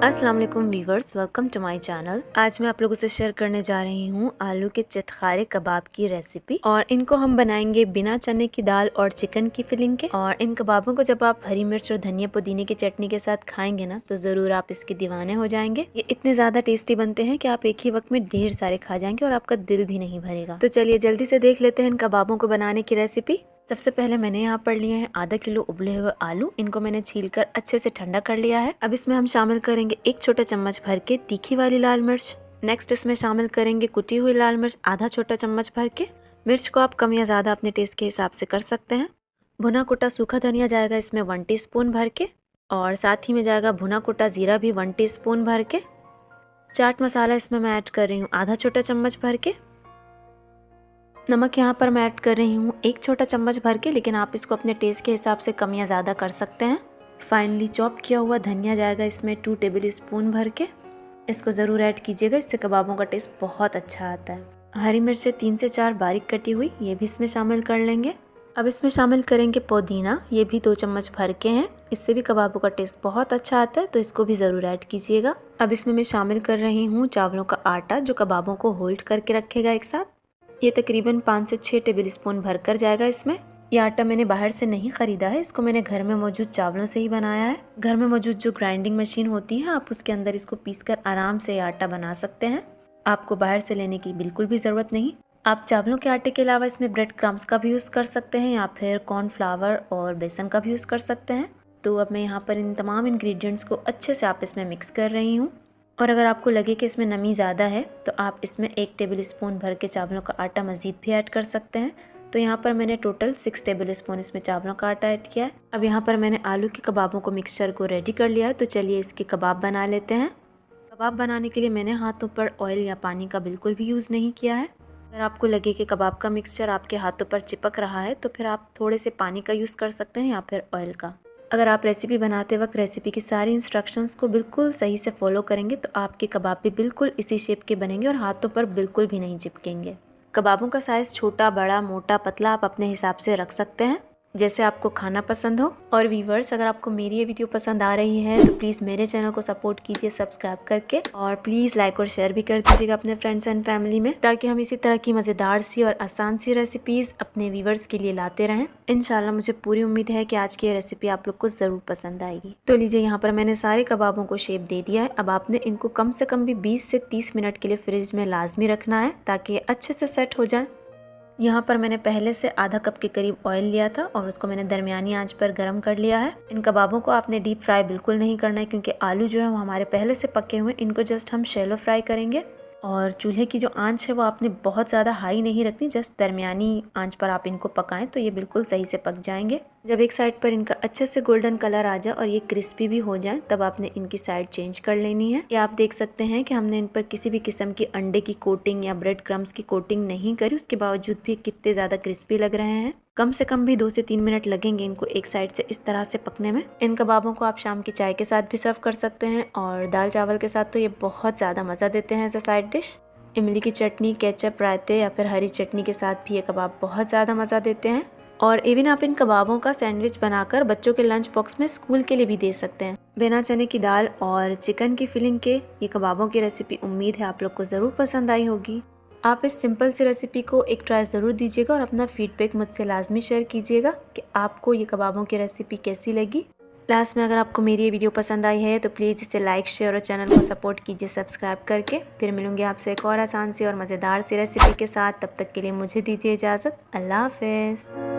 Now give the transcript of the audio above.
अस्सलाम वालेकुम viewers, welcome to my channel. आज मैं आप लोगों से शेयर करने जा रही हूँ आलू के चटखारे कबाब की रेसिपी। और इनको हम बनाएंगे बिना चने की दाल और चिकन की फिलिंग के। और इन कबाबों को जब आप हरी मिर्च और धनिया पुदीने की चटनी के साथ खाएंगे ना, तो जरूर आप इसके दीवाने हो जाएंगे। ये इतने ज्यादा टेस्टी बनते हैं कि आप एक ही वक्त में ढेर सारे खा जाएंगे और आपका दिल भी नहीं भरेगा। तो चलिए जल्दी से देख लेते हैं इन कबाबों को बनाने की रेसिपी। सबसे पहले मैंने यहाँ पर लिए हैं आधा किलो उबले हुए आलू। इनको मैंने छीलकर अच्छे से ठंडा कर लिया है। अब इसमें हम शामिल करेंगे 1 छोटा चम्मच भर के तीखी वाली लाल मिर्च। नेक्स्ट इसमें शामिल करेंगे कुटी हुई लाल मिर्च आधा छोटा चम्मच भर के। मिर्च को आप कम या ज्यादा अपने टेस्ट के हिसाब से कर सकते हैं। भुना कुटा सूखा धनिया जाएगा इसमें 1 टीस्पून भर के। और साथ ही में जाएगा भुना कुटा जीरा भी 1 टीस्पून भर के। चाट मसाला इसमें मैं ऐड कर रही हूँ आधा छोटा चम्मच भर के। नमक यहाँ पर मैं ऐड कर रही हूँ 1 छोटा चम्मच भर के, लेकिन आप इसको अपने टेस्ट के हिसाब से कम या ज़्यादा कर सकते हैं। फाइनली चॉप किया हुआ धनिया जाएगा इसमें 2 टेबल स्पून भर के। इसको ज़रूर ऐड कीजिएगा, इससे कबाबों का टेस्ट बहुत अच्छा आता है। हरी मिर्चें 3 से 4 बारीक कटी हुई, ये भी इसमें शामिल कर लेंगे। अब इसमें शामिल करेंगे पुदीना, ये भी 2 चम्मच भर के हैं। इससे भी कबाबों का टेस्ट बहुत अच्छा आता है, तो इसको भी ज़रूर ऐड कीजिएगा। अब इसमें मैं शामिल कर रही हूँ चावलों का आटा, जो कबाबों को होल्ड करके रखेगा एक साथ। ये तकरीबन 5 से 6 टेबल स्पून भर कर जाएगा इसमें। यह आटा मैंने बाहर से नहीं खरीदा है, इसको मैंने घर में मौजूद चावलों से ही बनाया है। घर में मौजूद जो ग्राइंडिंग मशीन होती है, आप उसके अंदर इसको पीसकर आराम से आटा बना सकते हैं। आपको बाहर से लेने की बिल्कुल भी ज़रूरत नहीं। आप चावलों के आटे के अलावा इसमें ब्रेड क्रम्स का भी यूज़ कर सकते हैं, या फिर कॉर्नफ्लावर और बेसन का भी यूज़ कर सकते हैं। तो अब मैं यहाँ पर इन तमाम इंग्रेडिएंट्स को अच्छे से आप इसमें मिक्स कर रही हूँ। और अगर आपको लगे कि इसमें नमी ज़्यादा है, तो आप इसमें 1 टेबल स्पून भर के चावलों का आटा मज़ीद भी ऐड कर सकते हैं। तो यहाँ पर मैंने टोटल 6 टेबल स्पून इसमें चावलों का आटा ऐड किया है। अब यहाँ पर मैंने आलू के कबाबों को मिक्सचर को रेडी कर लिया है, तो चलिए इसके कबाब बना लेते हैं। कबाब बनाने के लिए मैंने हाथों पर ऑयल या पानी का बिल्कुल भी यूज़ नहीं किया है। अगर आपको लगे कि कबाब का मिक्सचर आपके हाथों पर चिपक रहा है, तो फिर आप थोड़े से पानी का यूज़ कर सकते हैं या फिर ऑयल का। अगर आप रेसिपी बनाते वक्त रेसिपी की सारी इंस्ट्रक्शंस को बिल्कुल सही से फॉलो करेंगे, तो आपके कबाब भी बिल्कुल इसी शेप के बनेंगे और हाथों पर बिल्कुल भी नहीं चिपकेंगे। कबाबों का साइज़ छोटा, बड़ा, मोटा, पतला आप अपने हिसाब से रख सकते हैं, जैसे आपको खाना पसंद हो। और व्यूअर्स, अगर आपको मेरी ये वीडियो पसंद आ रही है, तो प्लीज़ मेरे चैनल को सपोर्ट कीजिए सब्सक्राइब करके, और प्लीज़ लाइक और शेयर भी कर दीजिएगा अपने फ्रेंड्स एंड फैमिली में, ताकि हम इसी तरह की मज़ेदार सी और आसान सी रेसिपीज़ अपने व्यूअर्स के लिए लाते रहें। इंशाल्लाह मुझे पूरी उम्मीद है कि आज की ये रेसिपी आप लोग को ज़रूर पसंद आएगी। तो लीजिए, यहाँ पर मैंने सारे कबाबों को शेप दे दिया है। अब आपने इनको कम से कम भी 20 से 30 मिनट के लिए फ्रिज में लाजमी रखना है, ताकि ये अच्छे से सेट हो जाए। यहाँ पर मैंने पहले से आधा कप के करीब ऑयल लिया था और उसको मैंने दरमियानी आंच पर गर्म कर लिया है। इन कबाबों को आपने डीप फ्राई बिल्कुल नहीं करना है, क्योंकि आलू जो है वो हमारे पहले से पके हुए, इनको जस्ट हम शैलो फ्राई करेंगे। और चूल्हे की जो आंच है वो आपने बहुत ज़्यादा हाई नहीं रखनी, जस्ट दरमियानी आंच पर आप इनको पकाएं, तो ये बिल्कुल सही से पक जाएंगे। जब एक साइड पर इनका अच्छे से गोल्डन कलर आ जाए और ये क्रिस्पी भी हो जाए, तब आपने इनकी साइड चेंज कर लेनी है। ये आप देख सकते हैं कि हमने इन पर किसी भी किस्म की अंडे की कोटिंग या ब्रेड क्रम्स की कोटिंग नहीं करी, उसके बावजूद भी कितने ज़्यादा क्रिस्पी लग रहे हैं। कम से कम भी 2 से 3 मिनट लगेंगे इनको एक साइड से इस तरह से पकने में। इन कबाबों को आप शाम की चाय के साथ भी सर्व कर सकते हैं, और दाल चावल के साथ तो ये बहुत ज़्यादा मज़ा देते हैं एज अ साइड डिश। इमली की चटनी, केचप, रायते या फिर हरी चटनी के साथ भी ये कबाब बहुत ज़्यादा मज़ा देते हैं। और इवन आप इन कबाबों का सैंडविच बनाकर बच्चों के लंच बॉक्स में स्कूल के लिए भी दे सकते हैं। बिना चने की दाल और चिकन की फिलिंग के ये कबाबों की रेसिपी उम्मीद है आप लोग को ज़रूर पसंद आई होगी। आप इस सिंपल सी रेसिपी को एक ट्राई ज़रूर दीजिएगा और अपना फीडबैक मुझसे लाजमी शेयर कीजिएगा कि आपको ये कबाबों की रेसिपी कैसी लगी। लास्ट में, अगर आपको मेरी ये वीडियो पसंद आई है, तो प्लीज़ इसे लाइक, शेयर और चैनल को सपोर्ट कीजिए सब्सक्राइब करके। फिर मिलूंगी आपसे एक और आसान सी और मज़ेदार सी रेसिपी के साथ। तब तक के लिए मुझे दीजिए इजाज़त। अल्लाह हाफ़िज़।